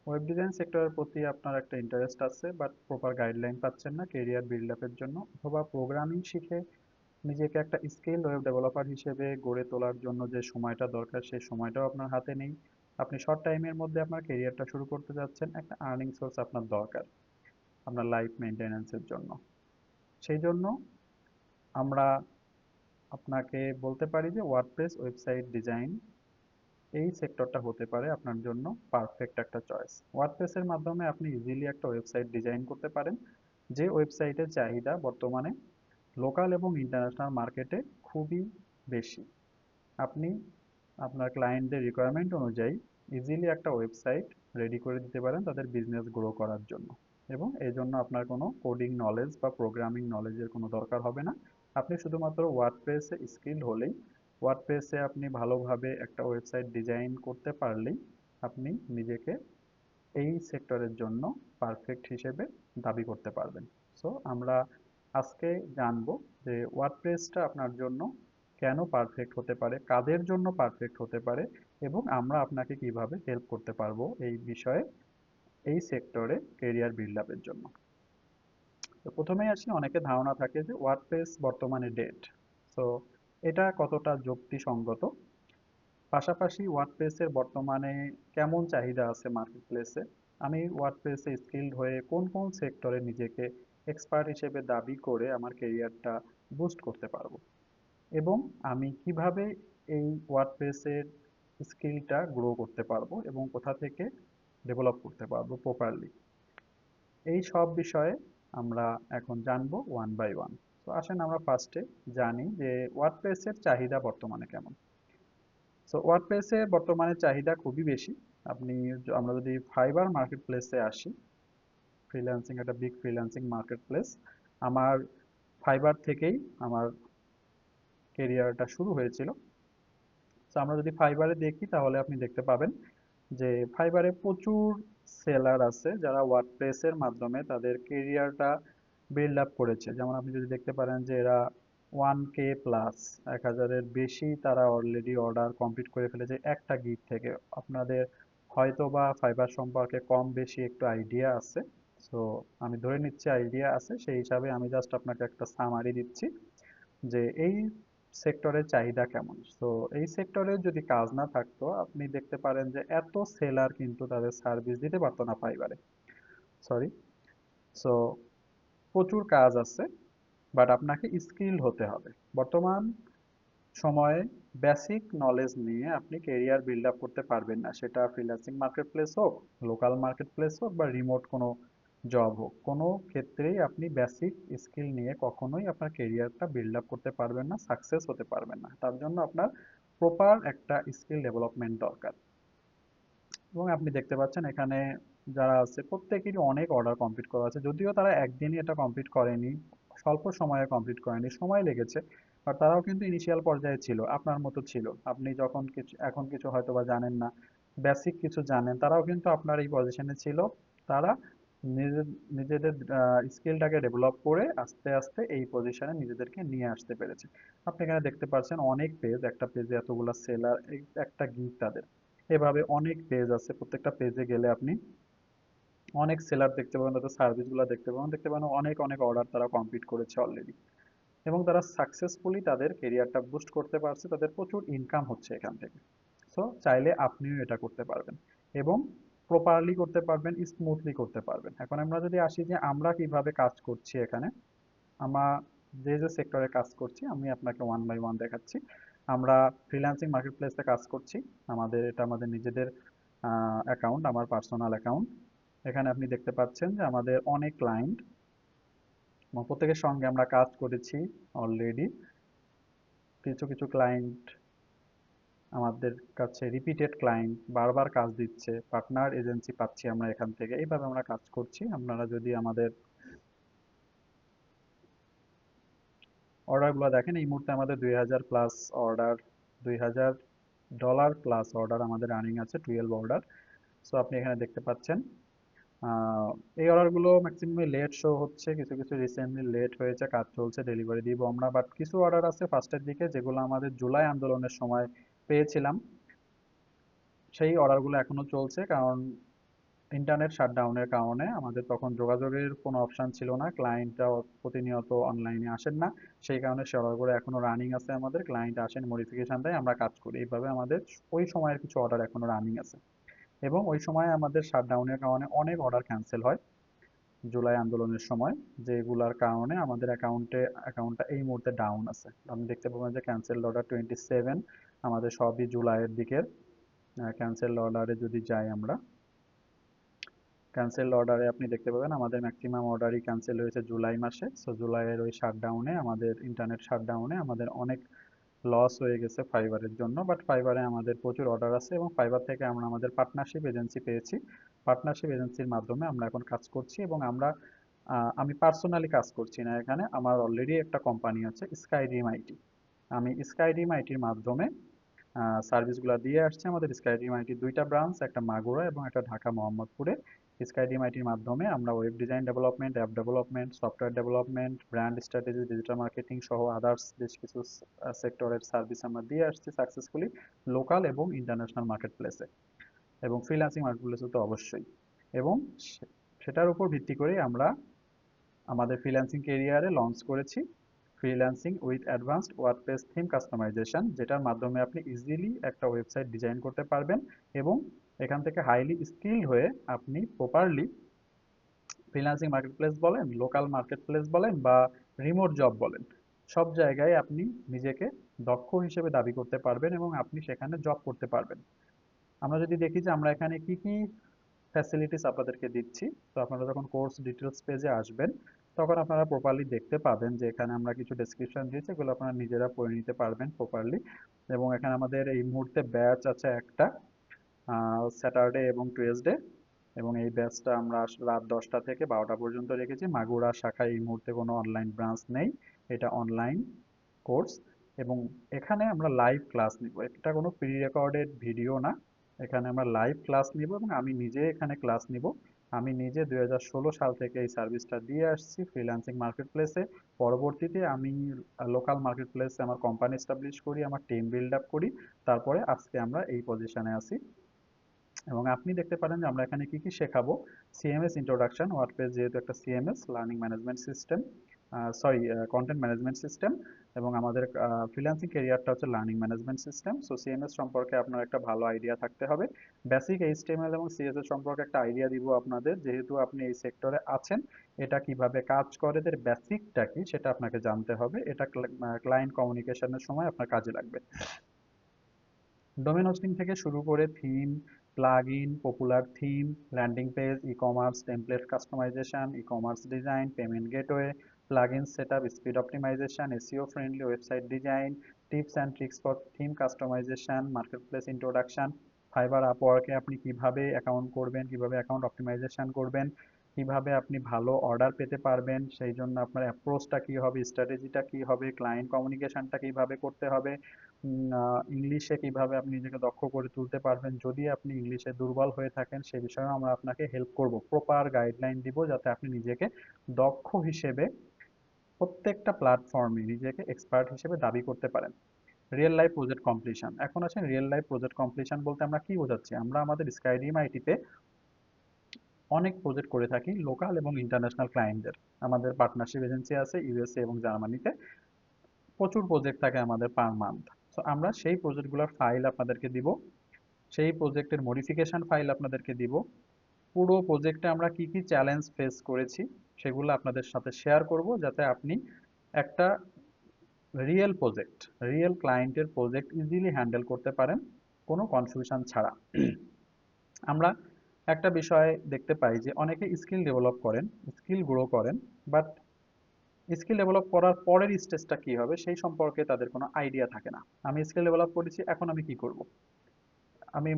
Web design সেক্টরের প্রতি আপনার একটা ইন্টারেস্ট আছে বাট প্রপার গাইডলাইন পাচ্ছেন না কেরিয়ার বিল্ড আপের জন্য, অথবা প্রোগ্রামিং শিখে নিজেকে একটা স্কিল ওয়েব ডেভেলপার হিসেবে গড়ে তোলার জন্য যে সময়টা দরকার সেই সময়টাও আপনার হাতে নেই। আপনি শর্ট টাইমের মধ্যে আপনার কেরিয়ারটা শুরু করতে যাচ্ছেন, একটা আর্নিং সোর্স আপনার দরকার আপনার লাইফ মেনটেন্যান্সের জন্য। সেই জন্য আমরা আপনাকে বলতে পারি যে ওয়ার্ডপ্রেস ওয়েবসাইট ডিজাইন এই সেক্টরটা হতে পারে আপনার জন্য পারফেক্ট একটা চয়েস। ওয়ার্ডপ্রেসের মাধ্যমে আপনি ইজিলি একটা ওয়েবসাইট ডিজাইন করতে পারেন, যে ওয়েবসাইটের চাহিদা বর্তমানে লোকাল এবং ইন্টারন্যাশনাল মার্কেটে খুবই বেশি। আপনি আপনার ক্লায়েন্টদের রিকোয়ারমেন্ট অনুযায়ী ইজিলি একটা ওয়েবসাইট রেডি করে দিতে পারেন তাদের বিজনেস গ্রো করার জন্য, এবং এই জন্য আপনার কোনো কোডিং নলেজ বা প্রোগ্রামিং নলেজের কোনো দরকার হবে না। আপনি শুধুমাত্র ওয়ার্ডপ্রেসে স্কিল হলেই, ওয়ার্ডপ্রেসে আপনি ভালোভাবে একটা ওয়েবসাইট ডিজাইন করতে পারলেই আপনি নিজেকে এই সেক্টরের জন্য পারফেক্ট হিসেবে দাবি করতে পারবেন। সো আমরা আজকে জানবো যে ওয়ার্ডপ্রেসটা আপনার জন্য কেন পারফেক্ট হতে পারে, কাদের জন্য পারফেক্ট হতে পারে, এবং আমরা আপনাকে কিভাবে হেল্প করতে পারবো এই বিষয়ে, এই সেক্টরে কেরিয়ার বিল্ড আপের জন্য। তো প্রথমেই আসি, অনেকের ধারণা থাকে যে ওয়ার্ডপ্রেস বর্তমানে ডেড। সো এটা কতটা যুক্তিসঙ্গত, পাশাপাশি ওয়ার্ডপ্রেসের বর্তমানে কেমন চাহিদা আছে মার্কেট প্লেসে, আমি ওয়ার্ডপ্রেসে স্কিলড হয়ে কোন কোন সেক্টরে নিজেকে এক্সপার্ট হিসেবে দাবি করে আমার কেরিয়ারটা বুস্ট করতে পারবো, এবং আমি কিভাবে এই ওয়ার্ডপ্রেসের স্কিলটা গ্রো করতে পারবো এবং কোথা থেকে ডেভেলপ করতে পারবো প্রপারলি, এই সব বিষয়ে আমরা এখন জানবো ওয়ান বাই ওয়ান। তো আসেন আমরা ফার্স্টে জানি যে ওয়ার্ডপ্রেসের চাহিদা বর্তমানে কেমন। সো ওয়ার্ডপ্রেসের বর্তমানে চাহিদা খুবই বেশি। আমরা যদি ফাইবার মার্কেট প্লেসে আসি, ফ্রিল্যান্সিং একটা বিগ ফ্রিল্যান্সিং মার্কেট প্লেস, আমার ফাইবার থেকেই আমার কেরিয়ারটা শুরু হয়েছিল। তো আমরা যদি ফাইবারে দেখি তাহলে আপনি দেখতে পাবেন যে ফাইবারে প্রচুর সেলার আছে যারা ওয়ার্ডপ্রেসের মাধ্যমে তাদের কেরিয়ারটা বিল্ড আপ করেছে। যেমন আপনি যদি দেখতে পারেন যে এরা 1K প্লাস, 1000-এর বেশি তারা অলরেডি অর্ডার কমপ্লিট করে ফেলেছে একটা গিগ থেকে। আপনাদের হয়তো বা ফাইবার সম্পর্কে কম বেশি একটু আইডিয়া আছে। সো আমি ধরে নিচ্ছি আইডিয়া আছে, সেই হিসাবে আমি জাস্ট আপনাকে একটা সামারি দিচ্ছি যে এই সেক্টরের চাহিদা কেমন। সো এই সেক্টরে যদি কাজ না থাকতো আপনি দেখতে পারেন যে এত সেলার কিন্তু তাদের সার্ভিস দিতে পারতো না ফাইবারে। সরি। সো প্রচুর কাজ আছে, বাট আপনাকে স্কিলড হতে হবে। বর্তমান সময়ে বেসিক নলেজ নিয়ে আপনি কেরিয়ার বিল্ড আপ করতে পারবেন না, সেটা ফ্রিল্যান্সিং মার্কেট প্লেস হোক, লোকাল মার্কেট প্লেস হোক, বা রিমোট কোনো জব হোক, কোনো ক্ষেত্রেই আপনি বেসিক স্কিল নিয়ে কখনোই আপনার কেরিয়ারটা বিল্ড আপ করতে পারবেন না, সাকসেস হতে পারবেন না। তার জন্য আপনার প্রপার একটা স্কিল ডেভেলপমেন্ট দরকার। এবং আপনি দেখতে পাচ্ছেন এখানে যারা আছে প্রত্যেকেরই অনেক অর্ডার কমপ্লিট করা আছে, যদিও তারা একদিনই এটা কমপ্লিট করেনি, স্বল্প সময়ে কমপ্লিট করেনি, সময় লেগেছে। আর তারাও কিন্তু ইনিশিয়াল পর্যায়ে ছিল, আপনার মতো ছিল। আপনি যখন কিছু এখন কিছু হয়তো বা জানেন না, বেসিক কিছু জানেন, তারাও কিন্তু আপনার এই পজিশনে ছিল। তারা নিজেদের স্কিলটাকে ডেভেলপ করে আস্তে আস্তে এই পজিশনে নিজেদেরকে নিয়ে আসতে পেরেছে। আপনি এখানে দেখতে পাচ্ছেন অনেক পেজ, একটা পেজে এতগুলা সেলার, একটা গিগ তাদের। এভাবে অনেক পেজ আছে, প্রত্যেকটা পেজে গেলে আপনি অনেক সেলার দেখতে পাবেন, তাদের সার্ভিসগুলো দেখতে পাবেন অনেক অনেক অর্ডার তারা কমপ্লিট করেছে অলরেডি, এবং তারা সাকসেসফুলি তাদের কেরিয়ারটা বুস্ট করতে পারছে, তাদের প্রচুর ইনকাম হচ্ছে এখান থেকে। সো চাইলে আপনিও এটা করতে পারবেন, এবং প্রপারলি করতে পারবেন, স্মুথলি করতে পারবেন। এখন আমরা যদি আসি যে আমরা কিভাবে কাজ করছি এখানে, আমরা যে যে সেক্টরে কাজ করছি আমি আপনাকে ওয়ান বাই ওয়ান দেখাচ্ছি। আমরা ফ্রিল্যান্সিং মার্কেট প্লেসে কাজ করছি, আমাদের নিজেদের অ্যাকাউন্ট, আমার পার্সোনাল অ্যাকাউন্ট। এখানে আপনি দেখতে পাচ্ছেন যে আমাদের অনেক ক্লায়েন্ট, প্রত্যেকের সঙ্গে আমরা কাজ করেছি অলরেডি। কিছু কিছু ক্লায়েন্ট আমাদের কাছে রিপিটেড ক্লায়েন্ট, বারবার কাজ দিচ্ছে, পার্টনার এজেন্সি পাচ্ছি আমরা এখান থেকে, এইভাবে আমরা কাজ করছি। আপনারা যদি আমাদের অর্ডারগুলো দেখেন, এই মুহূর্তে আমাদের 2000 প্লাস অর্ডার, $2000 প্লাস অর্ডার আমাদের রানিং আছে, 12 অর্ডার। সো আপনি এখানে দেখতে পাচ্ছেন আহ, এই অর্ডারগুলো ম্যাক্সিমাম লেট শো হচ্ছে, কিছু কিছু রিসেন্টলি লেট হয়েছে, কাজ চলছে, ডেলিভারি দিব আমরা। বাট কিছু অর্ডার আছে ফার্স্টের দিকে যেগুলো আমাদের জুলাই আন্দোলনের সময় পেয়েছিলাম, সেই অর্ডারগুলো এখনো চলছে। কারণ ইন্টারনেট শাটডাউনের কারণে আমাদের তখন যোগাযোগের কোনো অপশন ছিল না, ক্লায়েন্টরাও প্রতিনিয়ত অনলাইনে আসেন না। সেই কারণে সার্ভারগুলো এখনো রানিং আছে, আমাদের ক্লায়েন্ট আসেন, মডিফিকেশন দেয়, আমরা কাজ করি। এইভাবে আমাদের ওই সময়ের কিছু অর্ডার এখনো রানিং আছে। এবং ওই সময় আমাদের শাটডাউনের কারণে অনেক অর্ডার ক্যান্সেল হয় জুলাই আন্দোলনের সময়, যেগুলার কারণে আমাদের অ্যাকাউন্টটা এই মুহূর্তে ডাউন আছে। আপনি দেখতে পাবেন যে ক্যান্সেল অর্ডার 27, আমাদের সবই জুলাইয়ের দিকের ক্যান্সেল অর্ডারে যদি যাই আমরা, ক্যান্সেল অর্ডারে আপনি দেখতে পাবেন আমাদের ম্যাক্সিমাম অর্ডারই ক্যান্সেল হয়েছে জুলাই মাসে। সো জুলাইয়ের ওই শাটডাউনে, আমাদের ইন্টারনেট শাটডাউনে আমাদের অনেক লস হয়ে গেছে ফাইবারের জন্য। বাট ফাইবারে আমাদের প্রচুর অর্ডার আছে এবং ফাইবার থেকে আমরা আমাদের পার্টনারশিপ এজেন্সি পেয়েছি। পার্টনারশিপ এজেন্সির মাধ্যমে আমরা এখন কাজ করছি এবং আমি পার্সোনালি কাজ করছি না এখানে, আমার অলরেডি একটা কোম্পানি আছে স্কাইডিম আইটি। আমি স্কাইডিম আইটির মাধ্যমে সার্ভিসগুলো দিয়ে আসছে। আমাদের স্কাইডিম আইটির দুইটা ব্রাঞ্চ, একটা মাগুরা এবং একটা ঢাকা মোহাম্মদপুরে। স্কাইডিম আইটির মাধ্যমে আমরা web design development, app development, software development, brand strategy, digital marketing সহ আদার্স বেশ কিছু সেক্টরের সার্ভিস আমরা দিয়ে আসছি সাকসেসফুলি, লোকাল এবং ইন্টারন্যাশনাল মার্কেট প্লেসে, এবং ফ্রিল্যান্সিং মার্কেট প্লেসে তো অবশ্যই। এবং সেটার উপর ভিত্তি করে আমরা আমাদের ফ্রিল্যান্সিং কেরিয়ারে লঞ্চ করেছি freelancing with advanced WordPress theme customisation, যেটার মাধ্যমে আপনি ইজিলি একটা ওয়েবসাইট ডিজাইন করতে পারবেন এবং এখান থেকে হাইলি স্কিলড হয়ে আপনি প্রপারলি ফ্রিল্যান্সিং মার্কেটপ্লেস বলেন, লোকাল মার্কেটপ্লেস বলেন বা রিমোট জব বলেন, সব জায়গায় আপনি নিজেকে দক্ষ হিসেবে দাবি করতে পারবেন এবং আপনি সেখানে জব করতে পারবেন। আমরা যদি দেখি যে আমরা এখানে কি কি ফ্যাসিলিটিস আপনাদেরকে দিচ্ছি, তো আপনারা যখন কোর্স ডিটেলস পেজে আসবেন তখন আপনারা প্রপারলি দেখতে পাবেন যে এখানে আমরা কিছু ডেসক্রিপশন দিয়েছি, এগুলো আপনারা নিজেরা পড়ে নিতে পারবেন প্রপারলি। এবং এখানে আমাদের এই মুহূর্তে ব্যাচ আছে একটা, স্যাটারডে এবং টুয়েসডে, এবং এই ব্যাচটা আমরা রাত 10টা থেকে 12টা পর্যন্ত রেখেছি। মাগুরা শাখায় এই মুহূর্তে কোনো অনলাইন ব্রাঞ্চ নেই, এটা অনলাইন কোর্স। এবং এখানে আমরা লাইভ ক্লাস নিব, এটা কোনো প্রি রেকর্ডেড ভিডিও না, এখানে আমরা লাইভ ক্লাস নিব এবং আমি নিজে এখানে ক্লাস নিব। আমি নিজে 2016 সাল থেকে এই সার্ভিসটা দিয়ে আসছি ফ্রিল্যান্সিং মার্কেট প্লেসে। পরবর্তীতে আমি লোকাল মার্কেট প্লেসে আমার কোম্পানি এস্টাবলিশ করি, আমার টিম বিল্ড আপ করি, তারপরে আজকে আমরা এই পজিশনে আছি। এবং আপনি দেখতে পারেন যে আমরা এখানে কি কি শেখাবো। সিএমএস ইন্ট্রোডাকশন, ওয়ার্ডপ্রেস যেহেতু একটা CMS, learning management system, sorry content management system, এবং আমাদের ফ্রিল্যান্সিং ক্যারিয়ারটা হচ্ছে learning management system. So CMS সম্পর্কে আপনার একটা ভালো আইডিয়া থাকতে হবে। বেসিক এইচটিএমএল এবং সিএসএস সম্পর্কে একটা আইডিয়া দিব আপনাদের, যেহেতু আপনি এই সেক্টরে আছেন, এটা কিভাবে কাজ করে, এর বেসিকটা কি সেটা আপনাকে জানতে হবে, এটা ক্লায়েন্ট কমিউনিকেশনের সময় আপনার কাজে লাগবে। ডোমেন হোস্টিং থেকে শুরু করে theme, plugin, popular theme, landing page, e commerce, template customization, e commerce design, payment gateway, plugin setup, speed optimization, SEO friendly website design, tips and tricks for theme customization, marketplace introduction, Fiverr আপওয়ার্কে আপনি কিভাবে account করবেন, কিভাবে account optimisation করবেন, কিভাবে আপনি ভালো order পেতে পারবেন, সেই জন্য আপনার অ্যাপ্রোচটা কি হবে, স্ট্র্যাটেজিটা কি হবে, ক্লায়েন্ট কমিউনিকেশনটা কিভাবে করতে হবে, ইংলিশে কিভাবে আপনি নিজেকে দক্ষ করে তুলতে পারবেন, যদি আপনি ইংলিশে দুর্বল হয়ে থাকেন সে বিষয়েও আমরা আপনাকে হেল্প করব, প্রপার গাইডলাইন দিব যাতে আপনি নিজেকে দক্ষ হিসেবে প্রত্যেকটা প্ল্যাটফর্মে নিজেকে এক্সপার্ট হিসেবে দাবি করতে পারেন। রিয়েল লাইফ প্রজেক্ট কমপ্লিশন, এখন আসেন রিয়েল লাইফ প্রজেক্ট কমপ্লিশন বলতে আমরা কি বোঝাচ্ছি। আমরা আমাদের স্কাইডিম আইটিতে অনেক প্রজেক্ট করে থাকি লোকাল এবং ইন্টারন্যাশনাল ক্লায়েন্টদের। আমাদের পার্টনারশিপ এজেন্সি আছে ইউএসএ এবং জার্মানিতে, প্রচুর প্রজেক্ট থাকে আমাদের পার মান্থ। সো আমরা সেই প্রজেক্টগুলোর ফাইল আপনাদেরকে দিব, সেই প্রজেক্টের মডিফিকেশন ফাইল আপনাদেরকে দিব। পুরো প্রজেক্টে আমরা কি কি চ্যালেঞ্জ ফেস করেছি সেগুলো আপনাদের সাথে শেয়ার করব, যাতে আপনি একটা রিয়েল প্রজেক্ট, রিয়েল ক্লায়েন্টের প্রজেক্ট ইজিলি হ্যান্ডেল করতে পারেন কোনো কনফিউশন ছাড়া। আমরা একটা বিষয় দেখতে পাই যে অনেকে স্কিল ডেভেলপ করেন, স্কিল গ্রো করেন, বাট স্কিল ডেভেলপ করার পরের স্টেজটা কি হবে সেই সম্পর্কে তাদের কোনো আইডিয়া থাকে না। আমি স্কিল ডেভেলপ করেছি, এখন আমি কি করব? আমি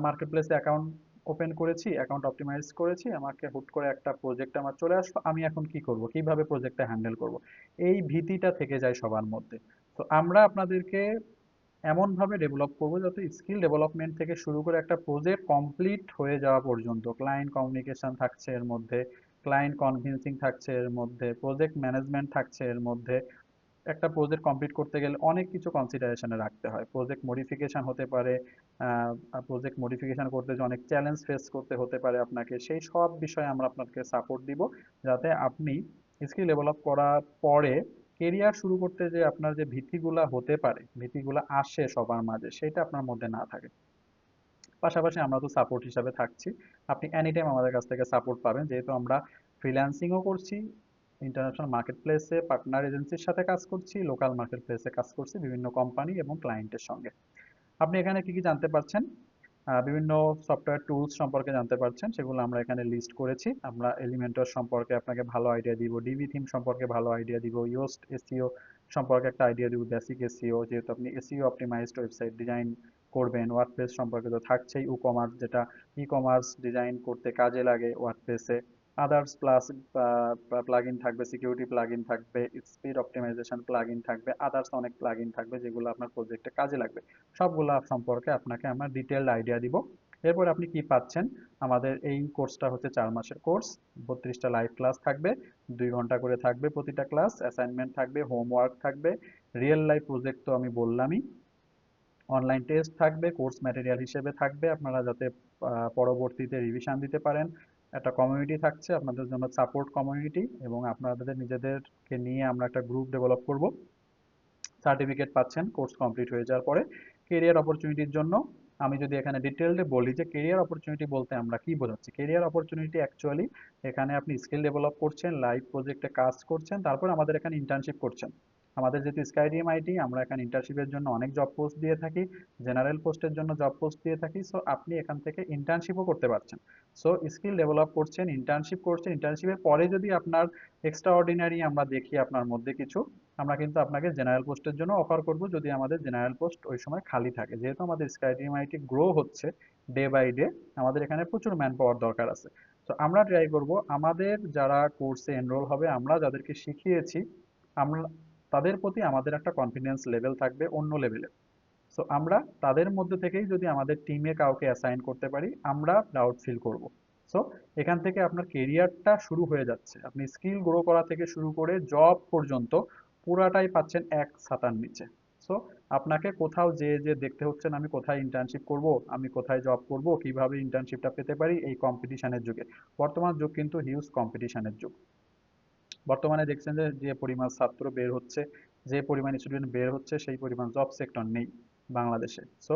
মার্কেট প্লেসে অ্যাকাউন্ট ওপেন করেছি, অ্যাকাউন্ট অপটিমাইজ করেছি, আমাকে হুট করে একটা প্রজেক্ট আমার চলে আসলো, আমি এখন কি করব, কিভাবে প্রজেক্টটা হ্যান্ডেল করব, এই ভীতিটা থেকে যায় সবার মধ্যে। তো আমরা আপনাদেরকে এমনভাবে ডেভেলপ করব যাতে স্কিল ডেভেলপমেন্ট থেকে শুরু করে একটা প্রজেক্ট কমপ্লিট হয়ে যাওয়া পর্যন্ত ক্লায়েন্ট কমিউনিকেশন থাকছে এর মধ্যে, ক্লায়েন্ট কনভিন্সিং থাকছে এর মধ্যে, প্রজেক্ট ম্যানেজমেন্ট থাকছে এর মধ্যে, একটা প্রজেক্ট কমপ্লিট করতে গেলে অনেক কিছু কনসিডারেশনে রাখতে হয়। প্রজেক্ট মডিফিকেশন হতে পারে, প্রজেক্ট মডিফিকেশন করতে যে অনেক চ্যালেঞ্জ ফেস করতে হতে পারে আপনাকে, সেই সব বিষয়ে আমরা আপনাকে সাপোর্ট দিব, যাতে আপনি স্কিল ডেভেলপ করার পরে কেরিয়ার শুরু করতে যে আপনার যে ভীতিগুলা হতে পারে, ভীতিগুলা আসে সবার মাঝে, সেটা আপনার মধ্যে না থাকে। পাশাপাশি আমরা তো সাপোর্ট হিসাবে থাকছি। আপনি এনি টাইম আমাদের কাছ থেকে সাপোর্ট পাবেন, যেহেতু আমরা ফ্রিল্যান্সিংও করছি, ইন্টারন্যাশনাল মার্কেট প্লেসে পার্টনার এজেন্সির সাথে কাজ করছি, লোকাল মার্কেট প্লেসে কাজ করছি বিভিন্ন কোম্পানি এবং ক্লায়েন্টের সঙ্গে। আপনি এখানে কি কি জানতে পারছেন? বিভিন্ন সফটওয়্যার টুলস সম্পর্কে জানতে পারছেন, সেগুলো আমরা এখানে লিস্ট করেছি। আমরা এলিমেন্টর সম্পর্কে আপনাকে ভালো আইডিয়া দিব, ডিবি থিম সম্পর্কে ভালো আইডিয়া দিব, ইয়োস্ট এসইও সম্পর্কে একটা আইডিয়া দিব, বেসিক এসইও, যেহেতু আপনি এসইও অপটিমাইজড ওয়েবসাইট ডিজাইন করবেন। ওয়ার্ডপ্রেস সম্পর্কে তো থাকছেই, ই কমার্স যেটা ই কমার্স ডিজাইন করতে কাজে লাগে ওয়ার্ডপ্রেসে। আদার্স প্লাস প্লাগইন থাকবে, সিকিউরিটি প্লাগইন থাকবে, স্পিড অপটিমাইজেশন প্লাগইন থাকবে, আদার্স অনেক প্লাগইন থাকবে যেগুলো আপনার প্রজেক্টে কাজে লাগবে। সবগুলা সম্পর্কে আপনাকে আমরা ডিটেলড আইডিয়া দিব। এরপর আপনি কি পাচ্ছেন? আমাদের এই কোর্সটা হচ্ছে 4 মাসের কোর্স। 32টা লাইভ ক্লাস থাকবে, 2 ঘন্টা করে থাকবে প্রতিটা ক্লাস। অ্যাসাইনমেন্ট থাকবে, হোমওয়ার্ক থাকবে, রিয়েল লাইফ প্রজেক্ট তো আমি বললামই, অনলাইন টেস্ট থাকবে, কোর্স ম্যাটেরিয়াল হিসেবে থাকবে আপনারা যাতে পরবর্তীতে রিভিশন দিতে পারেন। একটা কমিউনিটি থাকছে আপনাদের জন্য, সাপোর্ট কমিউনিটি, এবং আপনাদের নিজেদেরকে নিয়ে আমরা একটা গ্রুপ ডেভেলপ করব। সার্টিফিকেট পাচ্ছেন কোর্স কমপ্লিট হয়ে যাওয়ার পরে। কেরিয়ার অপরচুনিটির জন্য আমি যদি এখানে ডিটেলডে বলি যে কেরিয়ার অপরচুনিটি বলতে আমরা কি বোঝাচ্ছি, কেরিয়ার অপরচুনিটি অ্যাকচুয়ালি এখানে আপনি স্কিল ডেভেলপ করছেন, লাইভ প্রজেক্টে কাজ করছেন, তারপর আমাদের এখানে ইন্টার্নশিপ করছেন। আমাদের যেহেতু স্কাইডিএম আইটি, আমরা এখানে ইন্টার্নশিপের জন্য অনেক জব পোস্ট দিয়ে থাকি, জেনারেল পোস্টের জন্য জব পোস্ট দিয়ে থাকি। সো আপনি এখান থেকে ইন্টার্নশিপও করতে পারছেন। সো স্কিল ডেভেলপ করছেন, ইন্টার্নশিপ করছেন, ইন্টার্নশিপের পরে যদি আপনার এক্সট্রা অর্ডিনারি আমরা দেখি আপনার মধ্যে কিছু, আমরা কিন্তু আপনাকে জেনারেল পোস্টের জন্য অফার করব, যদি আমাদের জেনারেল পোস্ট ওই সময় খালি থাকে। যেহেতু আমাদের স্কাইডিএম আইটি গ্রো হচ্ছে ডে বাই ডে, আমাদের এখানে প্রচুর ম্যান পাওয়ার দরকার আছে। তো আমরা ট্রাই করব আমাদের যারা কোর্সে এনরোল হবে, আমরা যাদেরকে শিখিয়েছি, আমরা তাদের প্রতি আমাদের একটা কনফিডেন্স লেভেল থাকবে অন্য লেভেলের। সো আমরা তাদের মধ্যে থেকেই যদি আমাদের টিমে কাউকে অ্যাসাইন করতে পারি, আমরা প্রাউড ফিল করব। সো এখান থেকে আপনার কেরিয়ারটা শুরু হয়ে যাচ্ছে, আপনি স্কিল গ্রো করা থেকে শুরু করে জব পর্যন্ত পুরাটাই পাচ্ছেন এক ছাতার নিচে। সো আপনাকে কোথাও যে যে দেখতে হচ্ছে না আমি কোথায় ইন্টার্নশিপ করব, আমি কোথায় জব করব, কিভাবে ইন্টার্নশিপটা পেতে পারি এই কম্পিটিশনের যুগে। বর্তমান যুগ কিন্তু হিউজ কম্পিটিশনের যুগ। বর্তমানে দেখছেন যে যে পরিমাণ ছাত্র বের হচ্ছে, যে পরিমাণ স্টুডেন্ট বের হচ্ছে, সেই পরিমাণ জব সেক্টর নেই বাংলাদেশে। সো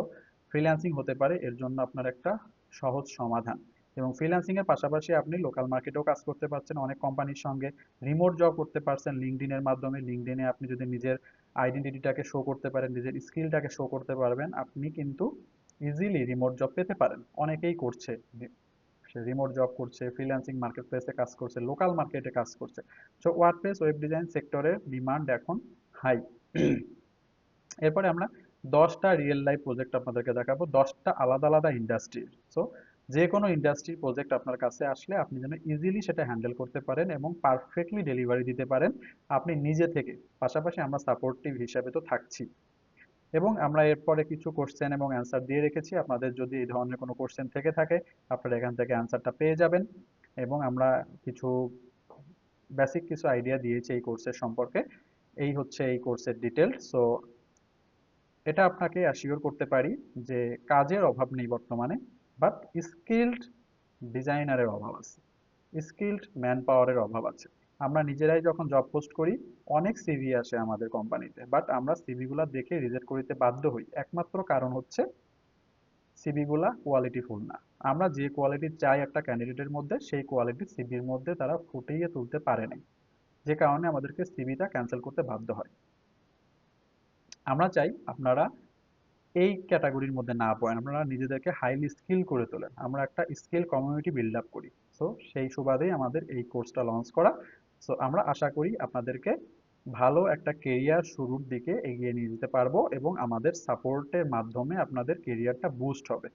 ফ্রিল্যান্সিং হতে পারে এর জন্য আপনার একটা সহজ সমাধান। এবং ফ্রিল্যান্সিং এর পাশাপাশি আপনি লোকাল মার্কেটেও কাজ করতে পারছেন অনেক কোম্পানির সঙ্গে, রিমোট জব করতে পারছেন লিঙ্কডইন এর মাধ্যমে। লিঙ্কডইনে আপনি যদি নিজের আইডেন্টিটিটাকে শো করতে পারেন, নিজের স্কিলটাকে শো করতে পারবেন, আপনি কিন্তু ইজিলি রিমোট জব পেতে পারেন। অনেকেই করছে, সে রিমোট জব করছে, ফ্রিল্যান্সিং মার্কেট প্লেসে কাজ করছে, লোকাল মার্কেটে কাজ করছে। সো ওয়ার্ডপ্রেস ওয়েব ডিজাইন সেক্টরের ডিমান্ড এখন হাই। এরপরে আমরা 10টা রিয়েল লাইফ প্রজেক্ট আপনাদেরকে দেখাবো, 10টা আলাদা আলাদা ইন্ডাস্ট্রির। সো যে কোনো ইন্ডাস্ট্রির প্রজেক্ট আপনার কাছে আসলে আপনি যেন ইজিলি সেটা হ্যান্ডেল করতে পারেন এবং পারফেক্টলি ডেলিভারি দিতে পারেন আপনি নিজে থেকে। পাশাপাশি আমরা সাপোর্টিভ হিসাবে তো থাকছি। এবং আমরা এরপরে কিছু কোশ্চেন এবং অ্যান্সার দিয়ে রেখেছি, আপনাদের যদি এই ধরনের কোনো কোশ্চেন থেকে থাকে আপনারা এখান থেকে অ্যান্সারটা পেয়ে যাবেন। এবং আমরা কিছু বেসিক কিছু আইডিয়া দিয়েছি এই কোর্সের সম্পর্কে। এই হচ্ছে এই কোর্সের ডিটেল। সো এটা আপনাকে অ্যাসিওর করতে পারি যে কাজের অভাব নেই বর্তমানে, বাট স্কিলড ডিজাইনারের অভাব আছে, স্কিলড ম্যান পাওয়ারের অভাব আছে। আমরা নিজেরাই যখন জব পোস্ট করি, অনেক সিভি আসে আমাদের কোম্পানিতে, বাট আমরা সিভি গুলা দেখে রিজেক্ট করতে বাধ্য হই। একমাত্র কারণ হচ্ছে সিভি গুলা কোয়ালিটিফুল না। আমরা যে কোয়ালিটি চাই একটা ক্যান্ডিডেটের মধ্যে, সেই কোয়ালিটি সিভির মধ্যে তারা ফুটিয়ে তুলতে পারে নাই, যে কারণে আমাদেরকে সিভিটা ক্যান্সেল করতে বাধ্য হয়। আমরা চাই আপনারা এই ক্যাটাগরির মধ্যে না পড়েন, আপনারা নিজেদেরকে হাইলি স্কিল করে তোলেন, আমরা একটা স্কিল কমিউনিটি বিল্ড আপ করি। সো সেই সুবাদেই আমাদের এই কোর্সটা লঞ্চ করা। সো আমরা আশা করি আপনাদেরকে ভালো একটা কেরিয়ার শুরুর দিকে এগিয়ে নিয়ে যেতে পারবো এবং আমাদের সাপোর্টের মাধ্যমে আপনাদের কেরিয়ারটা বুস্ট হবে।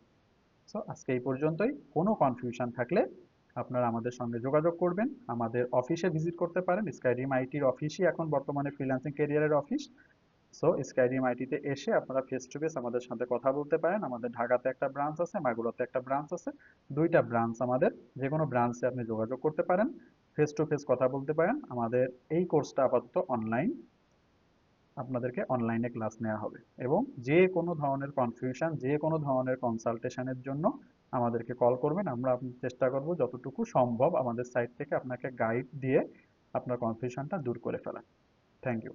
সো আজকে এই পর্যন্তই। কোনো কনফিউশন থাকলে আপনারা আমাদের সঙ্গে যোগাযোগ করবেন, আমাদের অফিসে ভিজিট করতে পারেন। স্কাইডিম আইটির অফিসই এখন বর্তমানে ফ্রিল্যান্সিং ক্যারিয়ারের অফিস। সো স্কাইডিম আইটিতে এসে আপনারা ফেস টু ফেস আমাদের সাথে কথা বলতে পারেন। আমাদের ঢাকাতে একটা ব্রাঞ্চ আছে, মাগুরাতে একটা ব্রাঞ্চ আছে, 2টা ব্রাঞ্চ আমাদের। যে কোনো ব্রাঞ্চে আপনি যোগাযোগ করতে পারেন, ফেস টু ফেস কথা বলতে পারেন। আমাদের এই কোর্সটা আপাতত অনলাইন, আপনাদেরকে অনলাইনে ক্লাস নেওয়া হবে। এবং যে কোনো ধরনের কনফিউশন, যে কোনো ধরনের কনসালটেশনের জন্য আমাদেরকে কল করবেন। আমরা চেষ্টা করব যতটুকু সম্ভব আমাদের সাইড থেকে আপনাকে গাইড দিয়ে আপনার কনফিউশনটা দূর করে ফেলা। Thank you.